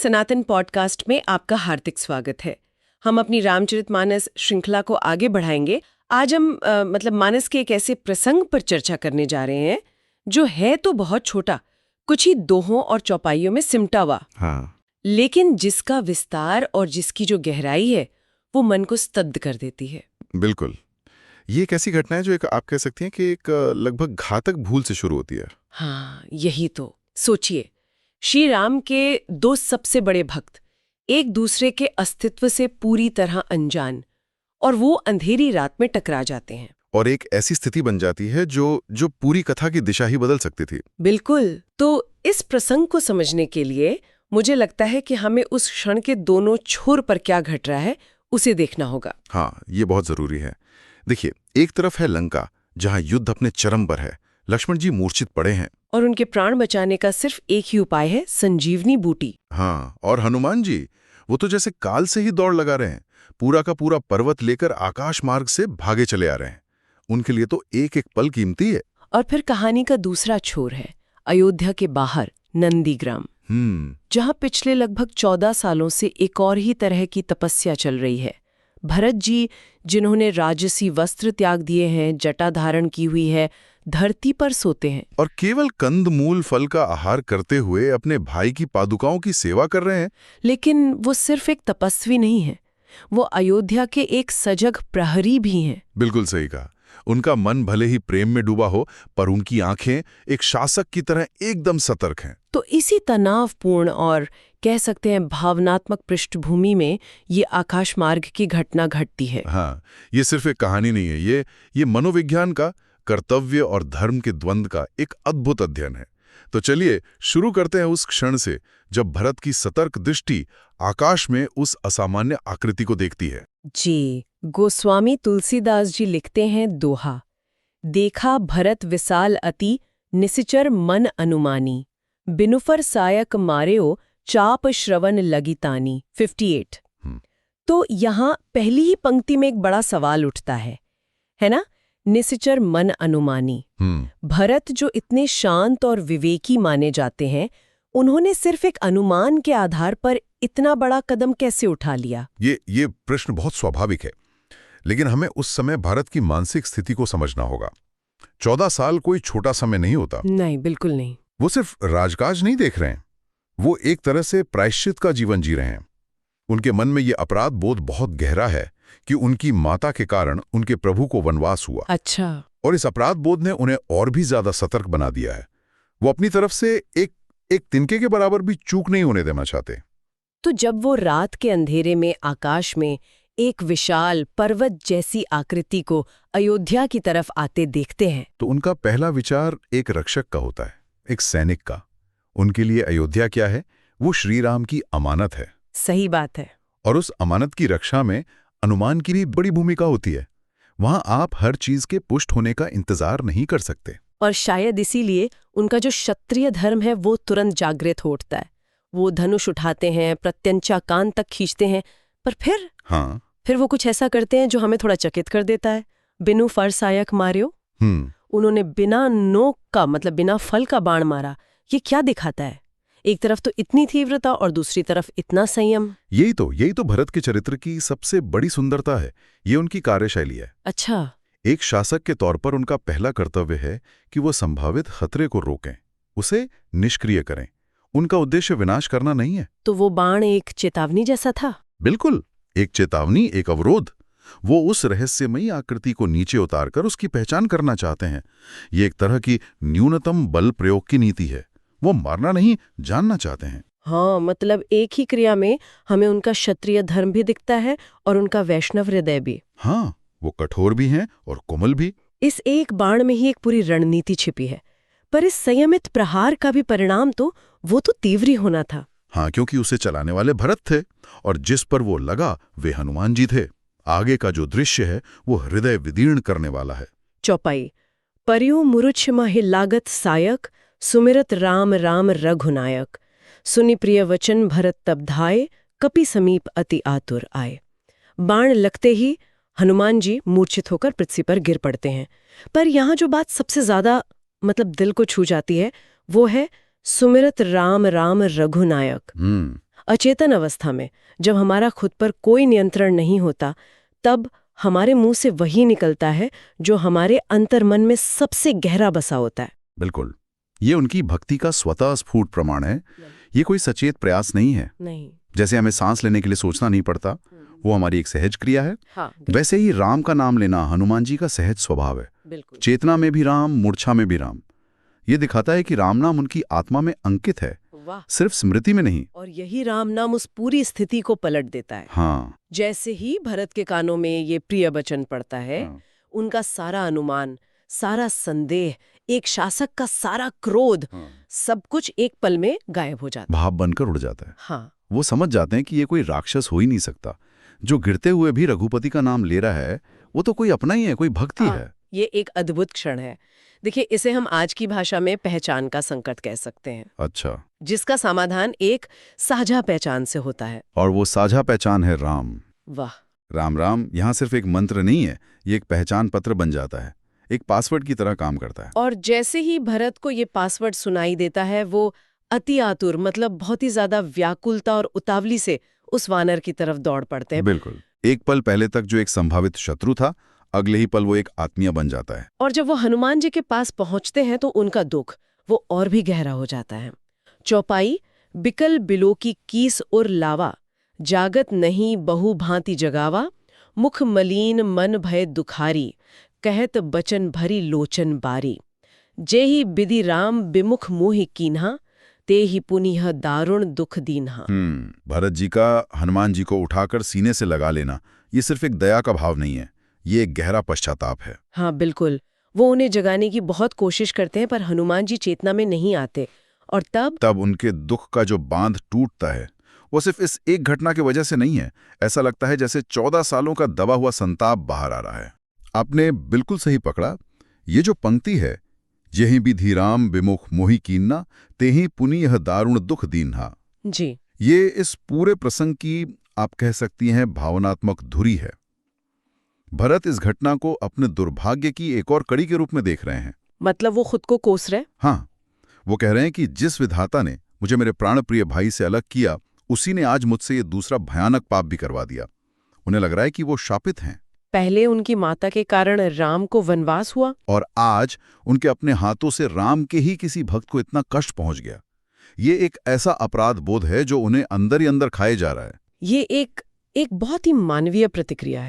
सनातन podcast में आपका हार्दिक स्वागत है। हम अपनी रामचरितमानस श्रृंखला को आगे बढ़ाएंगे। आज हम मानस के एक ऐसे प्रसंग पर चर्चा करने जा रहे हैं जो है तो बहुत छोटा, कुछ ही दोहों और चौपाइयों में सिमटा हुआ, लेकिन जिसका विस्तार और जिसकी जो गहराई है वो मन को स्तब्ध कर देती है। बिल्कुल, ये एक ऐसी घटना है जो आप कह सकती हैं कि एक लगभग घातक भूल से शुरू होती है। हाँ, यही तो। सोचिए, श्री राम के दो सबसे बड़े भक्त एक दूसरे के अस्तित्व से पूरी तरह अनजान, और वो अंधेरी रात में टकरा जाते हैं और एक ऐसी स्थिति बन जाती है जो पूरी कथा की दिशा ही बदल सकती थी। बिल्कुल। तो इस प्रसंग को समझने के लिए मुझे लगता है कि हमें उस क्षण के दोनों छोर पर क्या घट रहा है उसे देखना होगा। हाँ, ये बहुत जरूरी है। देखिए, एक तरफ है लंका, जहाँ युद्ध अपने चरम पर है, लक्ष्मण जी मूर्छित पड़े हैं और उनके प्राण बचाने का सिर्फ एक ही उपाय है, संजीवनी बूटी। हाँ, और हनुमान जी, वो तो जैसे काल से ही दौड़ लगा रहे हैं, पूरा का पूरा पर्वत लेकर आकाश मार्ग से भागे चले आ रहे हैं। उनके लिए तो एक एक पल कीमती है। और फिर कहानी का दूसरा छोर है अयोध्या के बाहर नंदीग्राम, जहाँ पिछले लगभग 14 सालों से एक और ही तरह की तपस्या चल रही है। भरत जी, जिन्होंने राजसी वस्त्र त्याग दिए हैं, जटा धारण की हुई है, धरती पर सोते हैं और केवल कंद मूल फल का आहार करते हुए अपने भाई की पादुकाओं की सेवा कर रहे हैं। लेकिन वो सिर्फ एक तपस्वी नहीं है, वो अयोध्या के एक सजग प्रहरी भी हैं। बिल्कुल सही कहा। उनका मन भले ही प्रेम में डूबा हो, पर उनकी आंखें एक शासक की तरह एकदम सतर्क हैं। तो इसी तनावपूर्ण और कह सकते हैं भावनात्मक पृष्ठभूमि में ये आकाश मार्ग की घटना घटती है। हाँ, ये सिर्फ एक कहानी नहीं है, ये मनोविज्ञान का, कर्तव्य और धर्म के द्वंद्व का एक अद्भुत अध्ययन है। तो चलिए शुरू करते हैं उस क्षण से जब भरत की सतर्क दृष्टि आकाश में उस असामान्य आकृति को देखती है। जी, गोस्वामी तुलसीदास जी लिखते हैं दोहा, देखा भरत विशाल अति निसिचर मन अनुमानी, बिनुफर सायक मार्यो चाप श्रवण लगितानी। 58। तो यहाँ पहली ही पंक्ति में एक बड़ा सवाल उठता है ना? निसिचर मन अनुमानी। भरत जो इतने शांत और विवेकी माने जाते हैं, उन्होंने सिर्फ एक अनुमान के आधार पर इतना बड़ा कदम कैसे उठा लिया? ये प्रश्न बहुत स्वाभाविक है, लेकिन हमें उस समय भारत की मानसिक स्थिति को समझना होगा। 14 साल कोई छोटा समय नहीं होता। नहीं, बिल्कुल नहीं। वो सिर्फ राजकाज नहीं देख रहे हैं, वो एक तरह से प्रायश्चित का जीवन जी रहे हैं। उनके मन में ये अपराध बोध बहुत गहरा है कि उनकी माता के कारण उनके प्रभु को वनवास हुआ। अच्छा। और इस अपराध बोध ने उन्हें और भी ज्यादा सतर्क बना दिया है। वो अपनी तरफ से एक तिनके के बराबर भी चूक नहीं होने देना चाहते। तो जब वो रात के अंधेरे में आकाश में एक विशाल पर्वत जैसी आकृति को अयोध्या की तरफ आते देखते हैं, तो उनका पहला विचार एक रक्षक का होता है, एक सैनिक का। उनके लिए अयोध्या क्या है? वो श्री राम की अमानत है। सही बात है। और उस अमानत की रक्षा में अनुमान की भी बड़ी भूमिका होती है। वहां आप हर चीज के पुष्ट होने का इंतजार नहीं कर सकते। और शायद इसीलिए उनका जो क्षत्रिय धर्म है वो तुरंत जागृत हो उठता है। वो धनुष उठाते हैं, प्रत्यंचा कान तक खींचते हैं, पर फिर वो कुछ ऐसा करते हैं जो हमें थोड़ा चकित कर देता है। बिनु फर सायक मार्यो, उन्होंने बिना नोक का, मतलब बिना फल का बाण मारा। ये क्या दिखाता है? एक तरफ तो इतनी तीव्रता और दूसरी तरफ इतना संयम। यही तो भरत के चरित्र की सबसे बड़ी सुंदरता है। ये उनकी कार्यशैली है। अच्छा। एक शासक के तौर पर उनका पहला कर्तव्य है कि वो संभावित खतरे को रोकें, उसे निष्क्रिय करें। उनका उद्देश्य विनाश करना नहीं है। तो वो बाण एक चेतावनी जैसा था। बिल्कुल, एक चेतावनी, एक अवरोध। वो उस रहस्यमयी आकृति को नीचे उतारकर उसकी पहचान करना चाहते हैं। ये एक तरह की न्यूनतम बल प्रयोग की नीति है। वो मारना नहीं, जानना चाहते हैं। हाँ, मतलब एक ही क्रिया में हमें उनका क्षत्रिय धर्म भी दिखता है और उनका वैष्णव हृदय भी। हाँ, वो कठोर भी हैं और कोमल भी। इस एक बाण में ही एक पूरी रणनीति छिपी है। पर इस संयमित प्रहार का भी परिणाम तो तीव्र ही होना था। हाँ, क्योंकि उसे चलाने वाले भरत थे और जिस पर वो लगा वे हनुमान जी थे। आगे का जो दृश्य है वो हृदय विदीर्ण करने वाला है। चौपाई, परियो मुरुछ महिलागत सायक, सुमिरत राम राम रघुनायक, सुनि प्रिय वचन भरत तब धाय, कपि समीप अति आतुर आए। बाण लगते ही हनुमान जी मूर्छित होकर पृथ्वी पर गिर पड़ते हैं। पर यहाँ जो बात सबसे ज्यादा दिल को छू जाती है वो है सुमिरत राम राम रघुनायक। अचेतन अवस्था में, जब हमारा खुद पर कोई नियंत्रण नहीं होता, तब हमारे मुंह से वही निकलता है जो हमारे अंतर्मन में सबसे गहरा बसा होता है। बिल्कुल, ये उनकी भक्ति का स्वतः स्फूर्त प्रमाण है। ये कोई सचेत प्रयास नहीं है। नहीं। जैसे हमें सांस लेने के लिए सोचना नहीं पड़ता, वो हमारी एक सहज क्रिया है। हाँ, वैसे ही राम का नाम लेना हनुमान जी का सहज स्वभाव है। बिल्कुल। चेतना में भी राम, मूर्छा में भी राम। ये दिखाता है कि राम नाम उनकी आत्मा में अंकित है, वाह। सिर्फ स्मृति में नहीं। और यही राम नाम उस पूरी स्थिति को पलट देता है। हाँ, जैसे ही भरत के कानों में ये प्रिय वचन पड़ता है, हाँ। उनका सारा अनुमान, सारा संदेह, एक शासक का सारा क्रोध, सब कुछ एक पल में गायब हो जाता है। भाव बनकर उड़ जाता है। हाँ, वो समझ जाते हैं कि ये कोई राक्षस हो ही नहीं सकता। जो गिरते हुए भी रघुपति का नाम ले रहा है, वो तो कोई अपना ही है, कोई भक्ति है। ये एक अद्भुत क्षण है। देखिए, इसे हम आज की भाषा में पहचान का संकट कह सकते हैं। अच्छा। जिसका समाधान एक साझा पहचान से होता है। और वो साझा पहचान है राम। वाह। राम राम यहाँ सिर्फ एक मंत्र नहीं है, ये एक पहचान पत्र बन जाता है, एक पासवर्ड की तरह काम करता है। और जैसे ही भरत को ये पासवर्ड सुनाई देता है, वो अति आतुर, मतलब बहुत ही ज्यादा व्याकुलता और उतावली से उस वानर की तरफ दौड़ पड़ते हैं। बिल्कुल। एक पल पहले तक जो एक संभावित शत्रु था, अगले ही पल वो एक आत्मीय बन जाता है। और जब वो हनुमान जी के पास पहुंचते हैं तो उनका दुख वो और भी गहरा हो जाता है। चौपाई, बिकल बिलो की कीस उर लावा, जागत नहीं बहु भांति जगावा, मुख मलीन मन भय दुखारी, कहत बचन भरी लोचन बारी, जे ही बिधि राम बिमुख मोहि कीन्हा, ते ही पुनिह दारुण दुख दीन्हा। भरत जी का हनुमान जी को उठाकर सीने से लगा लेना, ये सिर्फ एक दया का भाव नहीं है, ये एक गहरा पश्चाताप है। हाँ, बिल्कुल। वो उन्हें जगाने की बहुत कोशिश करते हैं, पर हनुमान जी चेतना में नहीं आते। और तब उनके दुख का जो बांध टूटता है, वो सिर्फ इस एक घटना की वजह से नहीं है। ऐसा लगता है जैसे 14 सालों का दबा हुआ संताप बाहर आ रहा है। आपने बिल्कुल सही पकड़ा। ये जो पंक्ति है, यही विधि राम विमुख मोहि कीन्ना, तेहि पुनि यह दारुण दुख दीन्हा जी, ये इस पूरे प्रसंग की, आप कह सकती हैं, भावनात्मक धुरी है। भरत इस घटना को अपने दुर्भाग्य की एक और कड़ी के रूप में देख रहे हैं। मतलब वो खुद को कोस रहे। हाँ, वो कह रहे हैं कि जिस विधाता ने मुझे मेरे प्राण प्रिय भाई से अलग किया, उसी ने आज मुझसे ये दूसरा भयानक पाप भी करवा दिया। उन्हें लग रहा है कि वो शापित हैं। पहले उनकी माता के कारण राम को वनवास हुआ, और आज उनके अपने हाथों से राम के ही किसी भक्त को इतना कष्ट पहुंच गया। ये एक ऐसा अपराध बोध है जो उन्हें अंदर ही अंदर खाए जा रहा है। ये एक बहुत ही मानवीय प्रतिक्रिया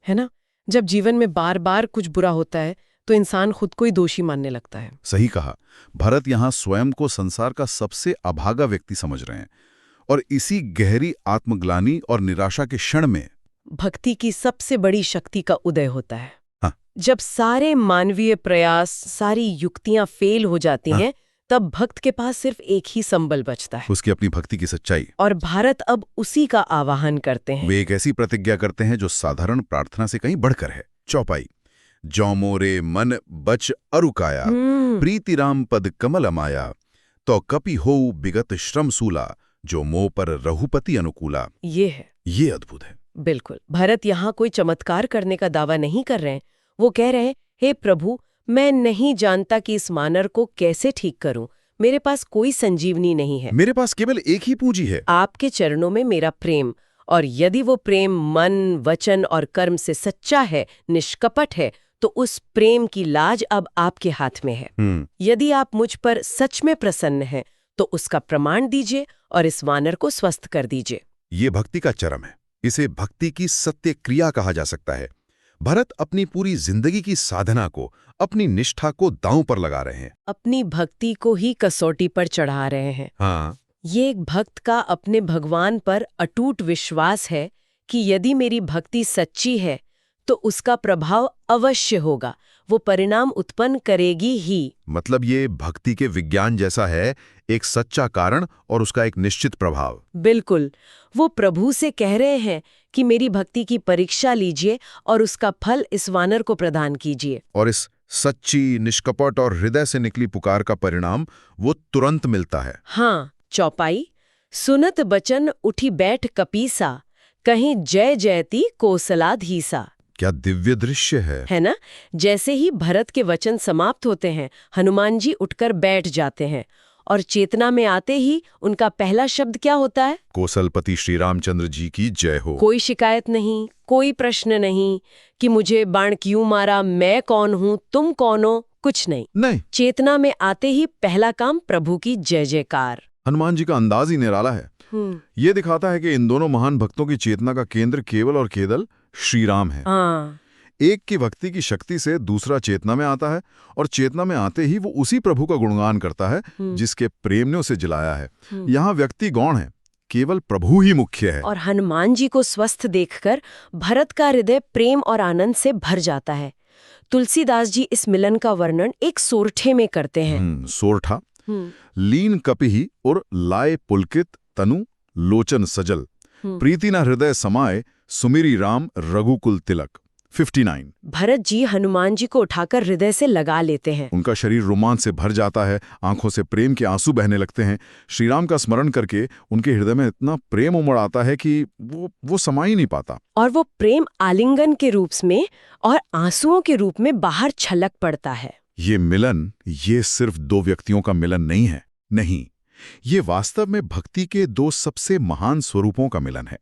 है ना? जब जीवन में बार बार कुछ बुरा होता है तो इंसान खुद को ही दोषी मानने लगता है। सही कहा। भरत यहाँ स्वयं को संसार का सबसे अभागा व्यक्ति समझ रहे हैं, और इसी गहरी आत्मग्लानि और निराशा के क्षण में भक्ति की सबसे बड़ी शक्ति का उदय होता है। हाँ। जब सारे मानवीय प्रयास, सारी युक्तियां फेल हो जाती हैं, तब भक्त के पास सिर्फ एक ही संबल बचता है, उसकी अपनी भक्ति की सच्चाई। और भारत अब उसी का आवाहन करते हैं। वे एक ऐसी प्रतिज्ञा करते हैं जो साधारण प्रार्थना से कहीं बढ़कर है। चौपाई, जौ मोरे मन बच अरुकाया, प्रीति राम पद कमल अमाया, तो कपि होउ बिगत श्रम सूला, जो मोह पर रघुपति अनुकूला। ये अद्भुत है। बिल्कुल। भरत यहाँ कोई चमत्कार करने का दावा नहीं कर रहे हैं। वो कह रहे हैं, हे प्रभु, मैं नहीं जानता कि इस मानर को कैसे ठीक करूं। मेरे पास कोई संजीवनी नहीं है। मेरे पास केवल एक ही पूंजी है, आपके चरणों में मेरा प्रेम। और यदि वो प्रेम मन, वचन और कर्म से सच्चा है, निष्कपट है, तो उस प्रेम की लाज अब आपके हाथ में है। यदि आप मुझ पर सच में प्रसन्न हैं, तो उसका प्रमाण दीजिए और इस वानर को स्वस्थ कर दीजिए। ये भक्ति का चरम है। इसे भक्ति की सत्य क्रिया कहा जा सकता है। भरत अपनी पूरी जिंदगी की साधना को, अपनी निष्ठा को दांव पर लगा रहे हैं, अपनी भक्ति को ही कसौटी पर चढ़ा रहे हैं। हाँ। ये एक भक्त का अपने भगवान पर अटूट विश्वास है कि यदि मेरी भक्ति सच्ची है तो उसका प्रभाव अवश्य होगा, वो परिणाम उत्पन्न करेगी ही। मतलब ये भक्ति के विज्ञान जैसा है, एक सच्चा कारण और उसका एक निश्चित प्रभाव। बिल्कुल। वो प्रभु से कह रहे हैं कि मेरी भक्ति की परीक्षा लीजिए और उसका फल इस वानर को प्रदान कीजिए। और इस सच्ची, निष्कपट और हृदय से निकली पुकार का परिणाम वो तुरंत मिलता है। हाँ। चौपाई, सुनत बचन उठी बैठ कपीसा, कहीं जय जयती कोसलाधीसा। क्या दिव्य दृश्य है ना? जैसे ही भरत के वचन समाप्त होते हैं, हनुमान जी उठकर बैठ जाते हैं और चेतना में आते ही उनका पहला शब्द क्या होता है? कौशलपति श्री रामचंद्र जी की जय हो। कोई शिकायत नहीं, कोई प्रश्न नहीं कि मुझे बाण क्यों मारा, मैं कौन हूँ, तुम कौन हो, कुछ नहीं। चेतना में आते ही पहला काम प्रभु की जय जयकार। हनुमान जी का अंदाज ही निराला है। ये दिखाता है कि इन दोनों महान भक्तों की चेतना का केंद्र केवल और केवल श्री राम है। एक की भक्ति की शक्ति से दूसरा चेतना में आता है और चेतना में आते ही वो उसी प्रभु का गुणगान करता है जिसके प्रेम ने उसे जिलाया है। यहाँ व्यक्ति गौण है, केवल प्रभु ही मुख्य है। और हनुमान जी को स्वस्थ देखकर भरत का हृदय प्रेम और आनंद से भर जाता है। तुलसीदास जी इस मिलन का वर्णन एक सोरठे में करते हैं। सोरठा, लीन कपिहि और लाए पुलकित तनु लोचन सजल, प्रीति न हृदय समाये सुमिरी राम रघुकुल तिलक। 59। भरत जी हनुमान जी को उठाकर हृदय से लगा लेते हैं। उनका शरीर रोमांच से भर जाता है, आंखों से प्रेम के आंसू बहने लगते हैं। श्रीराम का स्मरण करके उनके हृदय में इतना प्रेम उमड़ आता है कि वो समा ही नहीं पाता। और वो प्रेम आलिंगन के रूप में और आंसुओं के रूप में बाहर छलक पड़ता है। ये मिलन, ये सिर्फ दो व्यक्तियों का मिलन नहीं है, नहीं, ये वास्तव में भक्ति के दो सबसे महान स्वरूपों का मिलन है।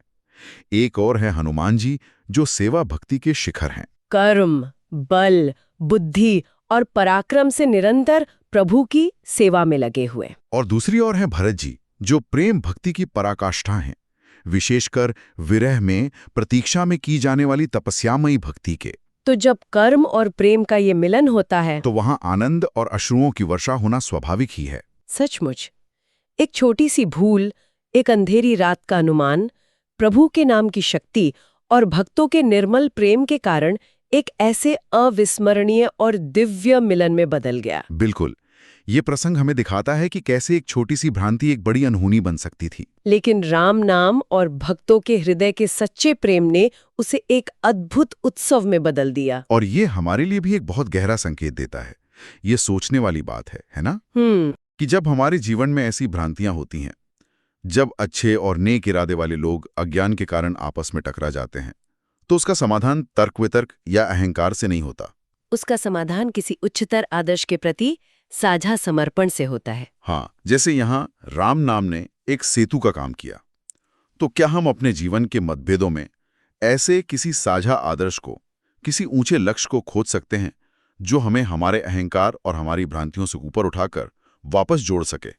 एक और है हनुमान जी, जो सेवा भक्ति के शिखर हैं। कर्म, बल, बुद्धि और पराक्रम से निरंतर प्रभु की सेवा में लगे हुए। और दूसरी ओर है भरत जी, जो प्रेम भक्ति की पराकाष्ठा हैं, विशेषकर विरह में, प्रतीक्षा में की जाने वाली तपस्यामयी भक्ति के। तो जब कर्म और प्रेम का ये मिलन होता है तो वहां आनंद और अश्रुओं की वर्षा होना स्वाभाविक ही है। सचमुच, एक छोटी सी भूल, एक अंधेरी रात का अनुमान, प्रभु के नाम की शक्ति और भक्तों के निर्मल प्रेम के कारण एक ऐसे अविस्मरणीय और दिव्य मिलन में बदल गया। बिल्कुल, ये प्रसंग हमें दिखाता है कि कैसे एक छोटी सी भ्रांति एक बड़ी अनहोनी बन सकती थी। लेकिन राम नाम और भक्तों के हृदय के सच्चे प्रेम ने उसे एक अद्भुत उत्सव में बदल दिया। और ये हमारे लिए भी एक बहुत गहरा संकेत देता है। ये सोचने वाली बात है ना? कि जब हमारे जीवन में ऐसी भ्रांतियां होती हैं, जब अच्छे और नेक इरादे वाले लोग अज्ञान के कारण आपस में टकरा जाते हैं, तो उसका समाधान तर्क वितर्क या अहंकार से नहीं होता। उसका समाधान किसी उच्चतर आदर्श के प्रति साझा समर्पण से होता है। हाँ, जैसे यहाँ राम नाम ने एक सेतु का काम किया, तो क्या हम अपने जीवन के मतभेदों में ऐसे किसी साझा आदर्श को, किसी ऊंचे लक्ष्य को खोज सकते हैं जो हमें हमारे अहंकार और हमारी भ्रांतियों से ऊपर उठाकर वापस जोड़ सके?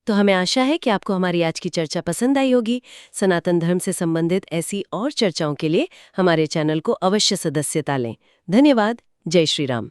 तो हमें आशा है कि आपको हमारी आज की चर्चा पसंद आई होगी। सनातन धर्म से संबंधित ऐसी और चर्चाओं के लिए हमारे चैनल को अवश्य सदस्यता लें। धन्यवाद। जय श्री राम।